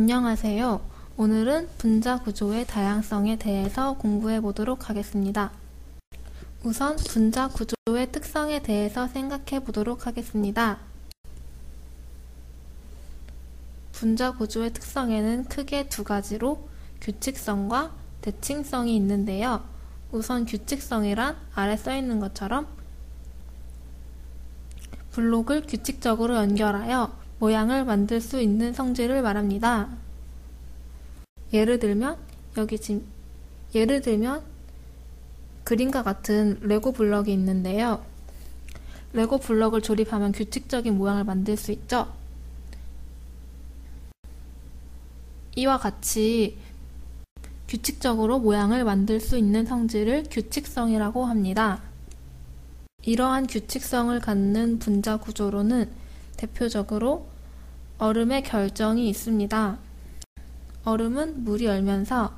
안녕하세요. 오늘은 분자 구조의 다양성에 대해서 공부해 보도록 하겠습니다. 우선 분자 구조의 특성에 대해서 생각해 보도록 하겠습니다. 분자 구조의 특성에는 크게 두 가지로 규칙성과 대칭성이 있는데요. 우선 규칙성이란 아래 써 있는 것처럼 블록을 규칙적으로 연결하여 모양을 만들 수 있는 성질을 말합니다. 예를 들면 그림과 같은 레고 블럭이 있는데요. 레고 블럭을 조립하면 규칙적인 모양을 만들 수 있죠. 이와 같이 규칙적으로 모양을 만들 수 있는 성질을 규칙성이라고 합니다. 이러한 규칙성을 갖는 분자 구조로는 대표적으로 얼음의 결정이 있습니다. 얼음은 물이 얼면서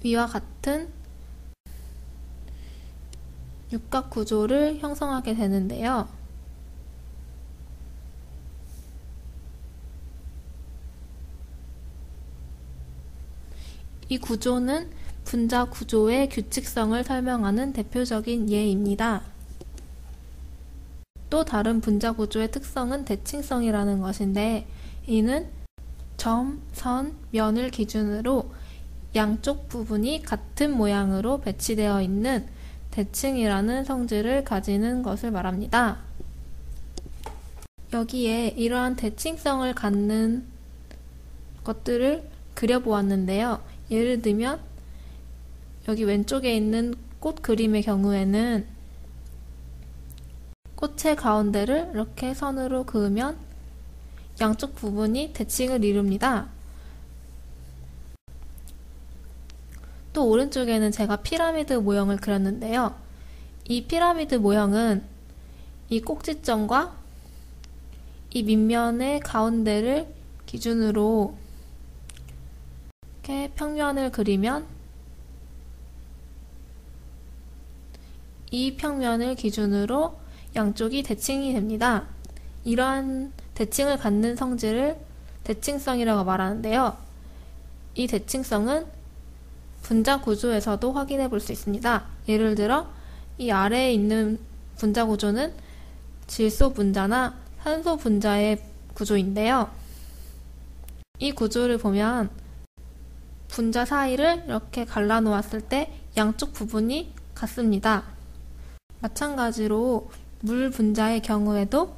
위와 같은 육각 구조를 형성하게 되는데요. 이 구조는 분자 구조의 규칙성을 설명하는 대표적인 예입니다. 또 다른 분자 구조의 특성은 대칭성이라는 것인데, 이는 점, 선, 면을 기준으로 양쪽 부분이 같은 모양으로 배치되어 있는 대칭이라는 성질을 가지는 것을 말합니다. 여기에 이러한 대칭성을 갖는 것들을 그려보았는데요. 예를 들면 여기 왼쪽에 있는 꽃 그림의 경우에는 꽃의 가운데를 이렇게 선으로 그으면 양쪽 부분이 대칭을 이룹니다. 또 오른쪽에는 제가 피라미드 모형을 그렸는데요. 이 피라미드 모형은 이 꼭지점과 이 밑면의 가운데를 기준으로 이렇게 평면을 그리면 이 평면을 기준으로 양쪽이 대칭이 됩니다. 이러한 대칭을 갖는 성질을 대칭성이라고 말하는데요. 이 대칭성은 분자 구조에서도 확인해 볼 수 있습니다. 예를 들어 이 아래에 있는 분자 구조는 질소 분자나 산소 분자의 구조인데요. 이 구조를 보면 분자 사이를 이렇게 갈라 놓았을 때 양쪽 부분이 같습니다. 마찬가지로 물 분자의 경우에도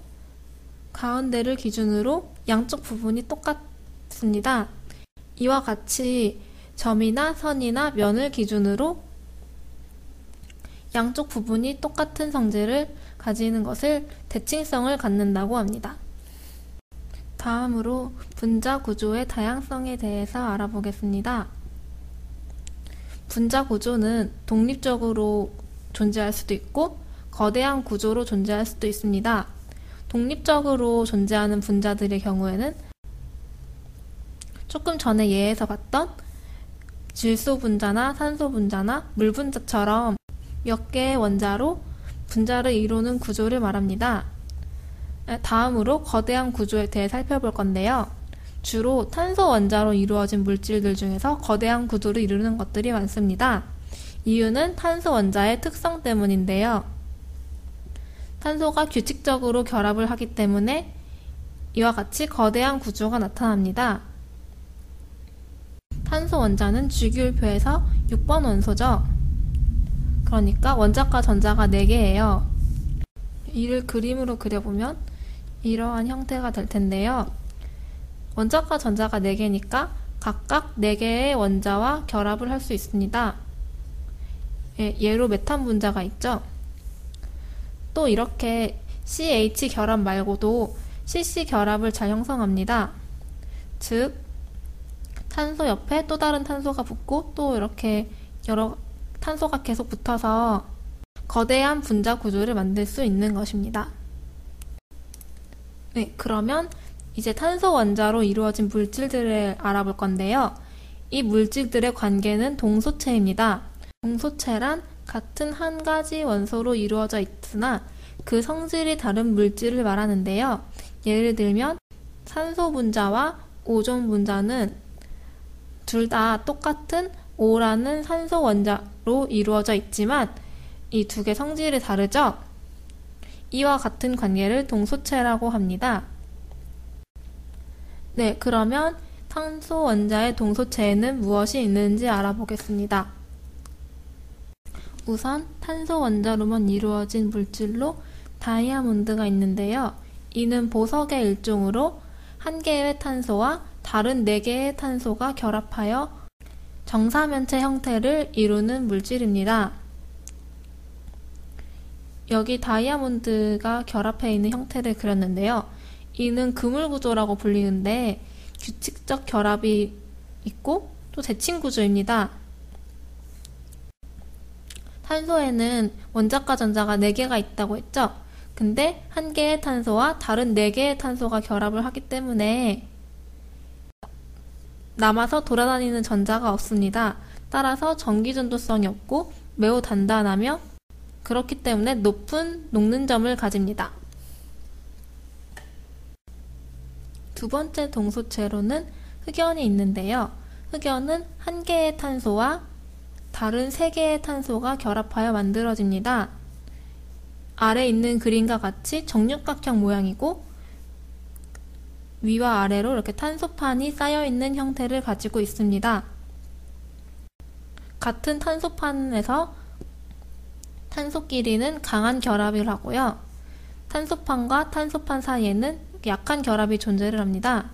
가운데를 기준으로 양쪽 부분이 똑같습니다. 이와 같이 점이나 선이나 면을 기준으로 양쪽 부분이 똑같은 성질을 가지는 것을 대칭성을 갖는다고 합니다. 다음으로 분자 구조의 다양성에 대해서 알아보겠습니다. 분자 구조는 독립적으로 존재할 수도 있고 거대한 구조로 존재할 수도 있습니다. 독립적으로 존재하는 분자들의 경우에는 조금 전에 예에서 봤던 질소 분자나 산소 분자나 물 분자처럼 몇 개의 원자로 분자를 이루는 구조를 말합니다. 다음으로 거대한 구조에 대해 살펴볼 건데요. 주로 탄소 원자로 이루어진 물질들 중에서 거대한 구조를 이루는 것들이 많습니다. 이유는 탄소 원자의 특성 때문인데요. 탄소가 규칙적으로 결합을 하기 때문에 이와 같이 거대한 구조가 나타납니다. 탄소 원자는 주기율표에서 6번 원소죠. 그러니까 원자과 전자가 4개예요. 이를 그림으로 그려보면 이러한 형태가 될 텐데요. 원자과 전자가 4개니까 각각 4개의 원자와 결합을 할 수 있습니다. 예로 메탄 분자가 있죠. 또 이렇게 CH 결합 말고도 CC 결합을 잘 형성합니다. 즉 탄소 옆에 또 다른 탄소가 붙고 또 이렇게 여러 탄소가 계속 붙어서 거대한 분자 구조를 만들 수 있는 것입니다. 그러면 이제 탄소 원자로 이루어진 물질들을 알아볼 건데요. 이 물질들의 관계는 동소체입니다. 동소체란 같은 한 가지 원소로 이루어져 있으나 그 성질이 다른 물질을 말하는데요. 예를 들면 산소 분자와 오존 분자는 둘 다 똑같은 O라는 산소 원자로 이루어져 있지만 이 두 개 성질이 다르죠? 이와 같은 관계를 동소체라고 합니다. 네, 그러면 탄소 원자의 동소체에는 무엇이 있는지 알아보겠습니다. 우선 탄소 원자로만 이루어진 물질로 다이아몬드가 있는데요. 이는 보석의 일종으로 한 개의 탄소와 다른 네 개의 탄소가 결합하여 정사면체 형태를 이루는 물질입니다. 여기 다이아몬드가 결합해 있는 형태를 그렸는데요. 이는 그물구조라고 불리는데 규칙적 결합이 있고 또 대칭구조입니다. 탄소에는 원자과 전자가 4개가 있다고 했죠? 근데 한 개의 탄소와 다른 4개의 탄소가 결합을 하기 때문에 남아서 돌아다니는 전자가 없습니다. 따라서 전기전도성이 없고 매우 단단하며 그렇기 때문에 높은 녹는 점을 가집니다. 두 번째 동소체로는 흑연이 있는데요. 흑연은 한 개의 탄소와 다른 3개의 탄소가 결합하여 만들어집니다. 아래 있는 그림과 같이 정육각형 모양이고 위와 아래로 이렇게 탄소판이 쌓여있는 형태를 가지고 있습니다. 같은 탄소판에서 탄소끼리는 강한 결합을 하고요. 탄소판과 탄소판 사이에는 약한 결합이 존재를 합니다.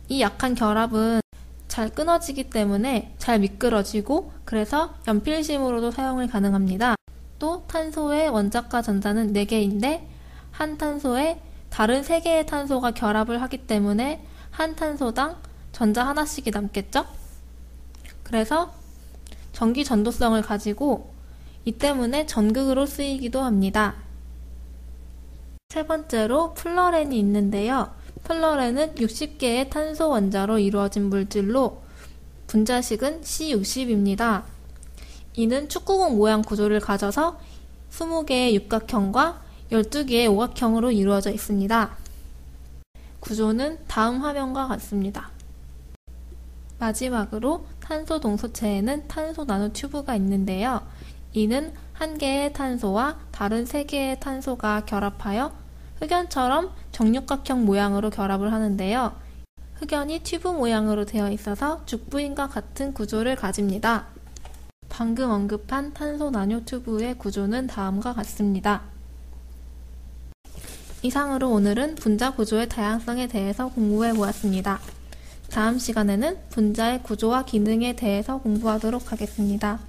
이 약한 결합은 잘 끊어지기 때문에 잘 미끄러지고 그래서 연필심으로도 사용을 가능합니다. 또 탄소의 원자과 전자는 4개인데 한 탄소에 다른 3개의 탄소가 결합을 하기 때문에 한 탄소당 전자 하나씩이 남겠죠? 그래서 전기 전도성을 가지고 이 때문에 전극으로 쓰이기도 합니다. 세 번째로 플러렌이 있는데요. 플러렌은 60개의 탄소 원자로 이루어진 물질로 분자식은 C60입니다. 이는 축구공 모양 구조를 가져서 20개의 육각형과 12개의 오각형으로 이루어져 있습니다. 구조는 다음 화면과 같습니다. 마지막으로 탄소 동소체에는 탄소 나노 튜브가 있는데요. 이는 한 개의 탄소와 다른 3개의 탄소가 결합하여 흑연처럼 정육각형 모양으로 결합을 하는데요. 흑연이 튜브 모양으로 되어 있어서 죽부인과 같은 구조를 가집니다. 방금 언급한 탄소 나노 튜브의 구조는 다음과 같습니다. 이상으로 오늘은 분자 구조의 다양성에 대해서 공부해 보았습니다. 다음 시간에는 분자의 구조와 기능에 대해서 공부하도록 하겠습니다.